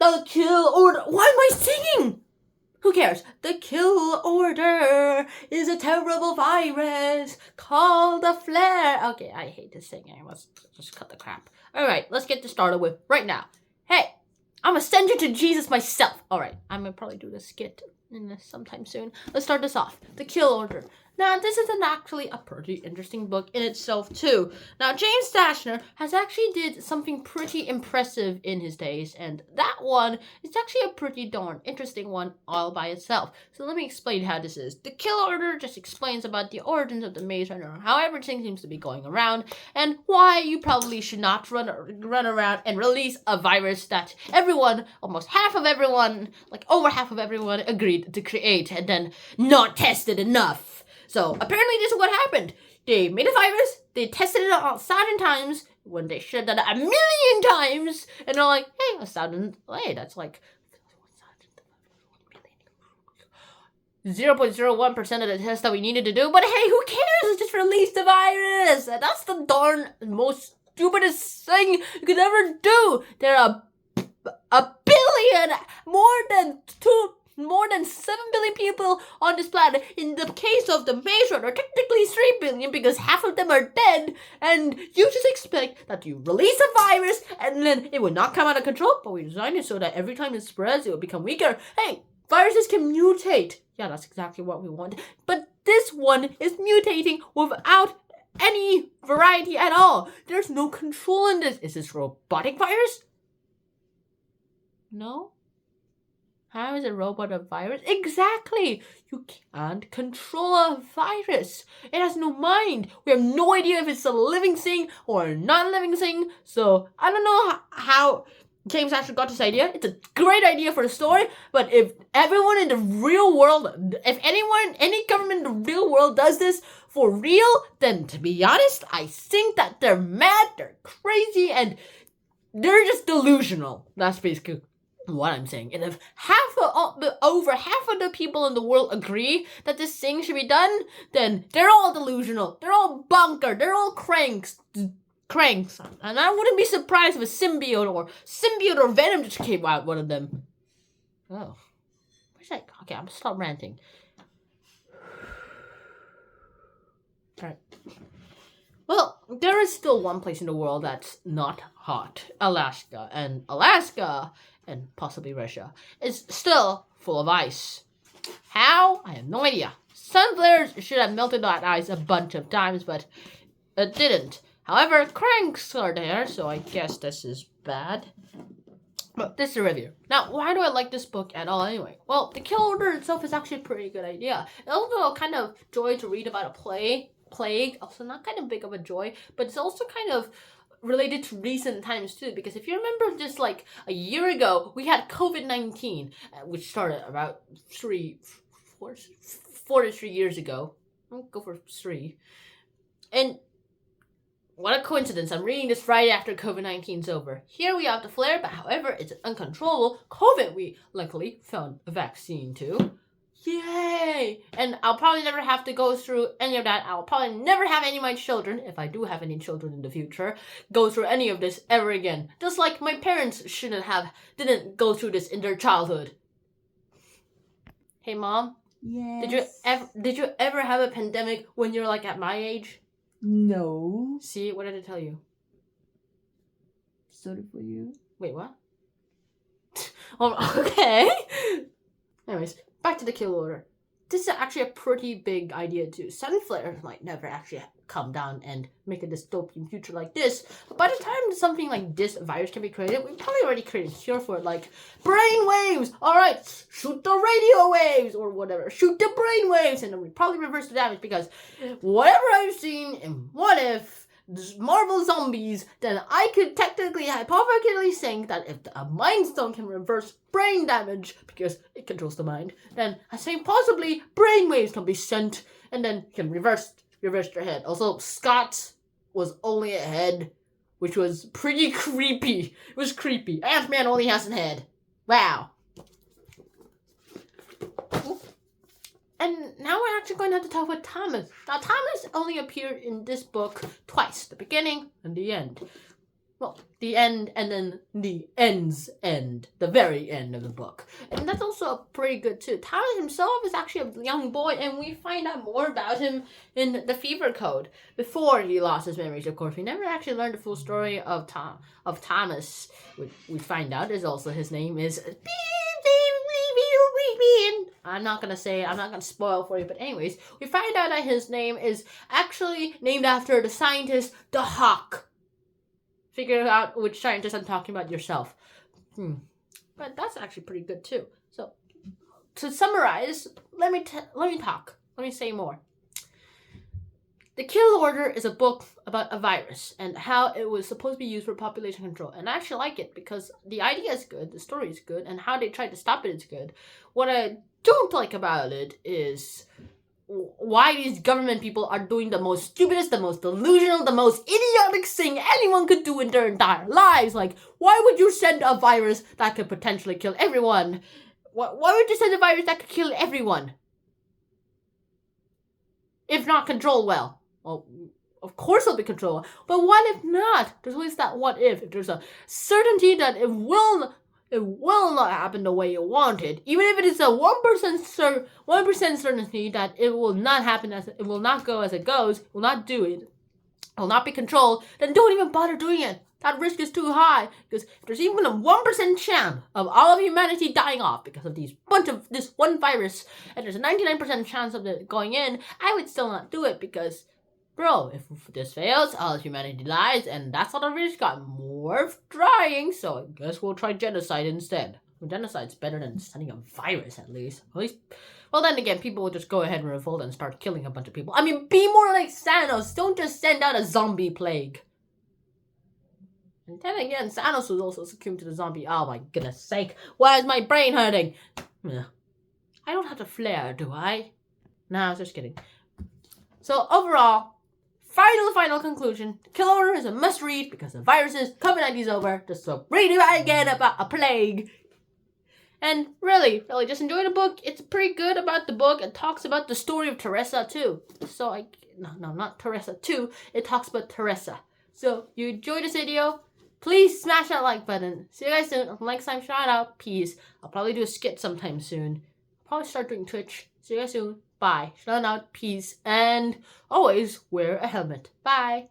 The kill order. Why am I singing? Who cares? The kill order is a terrible virus called a flare. Okay, I hate this singing. Let's just cut the crap. Alright, let's get this started with right now. Hey, I'm gonna send you to Jesus myself. Alright, I'm gonna probably do this skit in this sometime soon. Let's start this off. The kill order. Now, this is actually a pretty interesting book in itself, too. Now, James Dashner has actually did something pretty impressive in his days, and that one is actually a pretty darn interesting one all by itself. So let me explain how this is. The Kill Order just explains about the origins of the Maze Runner, how everything seems to be going around, and why you probably should not run around and release a virus that everyone, almost half of everyone, like over half of everyone, agreed to create, and then not tested enough. So, apparently this is what happened. They made a virus, they tested it out 1,000 times, when they should have done it 1,000,000 times, and they're like, hey, 1,000, hey, that's like 0.01% of the test that we needed to do, but hey, who cares? Just release the virus! That's the darn most stupidest thing you could ever do! There are a billion, more than 7 billion people on this planet. In the case of the Maze Runner, technically 3 billion because half of them are dead, and you just expect that you release a virus and then it will not come out of control, but we designed it so that every time it spreads, it will become weaker. Hey, viruses can mutate. Yeah, that's exactly what we want. But this one is mutating without any variety at all. There's no control in this. Is this robotic virus? No? How is a robot a virus? Exactly! You can't control a virus. It has no mind. We have no idea if it's a living thing or a non-living thing. So, I don't know how James actually got this idea. It's a great idea for the story, but if everyone in the real world, if any government in the real world does this for real, then to be honest, I think that they're mad, they're crazy, and they're just delusional. That's basically what I'm saying. And if over half of the people in the world agree that this thing should be done, then they're all delusional. They're all bunker. They're all cranks. And I wouldn't be surprised if a symbiote or Venom just came out, one of them. Oh. Where's that? Okay, I'm gonna stop ranting. Alright. Well, there is still one place in the world that's not hot. Alaska. And possibly Russia, is still full of ice. How? I have no idea. Sun flares should have melted that ice a bunch of times, but it didn't. However, cranks are there, so I guess this is bad. But this is a review. Now, why do I like this book at all anyway? Well, the Kill Order itself is actually a pretty good idea. It's also a kind of joy to read about a plague. Also not kind of big of a joy, but it's also kind of related to recent times too, because if you remember just like a year ago, we had COVID-19, which started about 4 to 3 years ago. I'll go for 3. And what a coincidence, I'm reading this right after COVID-19's over. Here we have the flare, but however, it's uncontrollable. COVID, we luckily found a vaccine to. Yay! And I'll probably never have to go through any of that. I'll probably never have any of my children, if I do have any children in the future, go through any of this ever again. Just like my parents didn't go through this in their childhood. Hey, Mom? Yes. Did you ever have a pandemic when you're like at my age? No. See, what did I tell you? Sorry for you. Wait, what? Oh, okay. Anyways, back to the Kill Order. This is actually a pretty big idea too. Sun flares might never actually come down and make a dystopian future like this. But by the time something like this virus can be created, we've probably already created a cure for it, like brain waves. Alright, shoot the radio waves or whatever. Shoot the brain waves, and then we probably reverse the damage, because whatever I've seen in What If, Marvel Zombies, then I could technically, hypothetically think that if a Mind Stone can reverse brain damage, because it controls the mind, then I think possibly brainwaves can be sent, and then can reverse their head. Also, Scott was only a head, which was pretty creepy. It was creepy. Ant-Man only has a head. Wow. And now we're actually going to have to talk about Thomas. Now, Thomas only appeared in this book twice, the beginning and the end. well, the end and then the end's end, the very end of the book. And that's also pretty good too. Thomas himself is actually a young boy, and we find out more about him in the Fever Code. Before he lost his memories, of course, we never actually learned the full story of Thomas. We find out is also his name is... I'm not gonna spoil for you, but anyways, we find out that his name is actually named after the scientist, the Hawk. Figure out which scientist I'm talking about yourself. But that's actually pretty good too. So, to summarize, let me say more. The Kill Order is a book about a virus and how it was supposed to be used for population control. And I actually like it because the idea is good, the story is good, and how they tried to stop it is good. What I don't like about it is why these government people are doing the most stupidest, the most delusional, the most idiotic thing anyone could do in their entire lives. Like, why would you send a virus that could potentially kill everyone? Why would you send a virus that could kill everyone? If not controlled well. Well, of course it'll be controlled. But what if not? There's always that what if. If there's a certainty that it will not happen the way you want it, even if it is a 1% certainty that it will not happen it will not go as it goes, will not do it, will not be controlled, then don't even bother doing it. That risk is too high, because if there's even a 1% chance of all of humanity dying off because of this one virus, and there's a 99% chance of it going in, I would still not do it, because bro, if this fails, all of humanity dies, and that's not a risk. Got more trying, so I guess we'll try genocide instead. Well, genocide's better than sending a virus, at least. Well, then again, people will just go ahead and revolt and start killing a bunch of people. I mean, be more like Thanos. Don't just send out a zombie plague. And then again, Thanos was also succumbed to the zombie. Oh my goodness sake. Why is my brain hurting? I don't have to flare, do I? No, I was just kidding. So, overall, final conclusion. Kill Order is a must-read because the virus is COVID-19 is over. Just so read it again about a plague. And really, just enjoy the book. It's pretty good about the book. It talks about the story of Teresa, too. So, no, not Teresa, too. It talks about Teresa. So, you enjoyed this video? Please smash that like button. See you guys soon. Until next time, shout out. Peace. I'll probably do a skit sometime soon. I'll probably start doing Twitch. See you guys soon. Bye. Shout out. Peace. And always wear a helmet. Bye.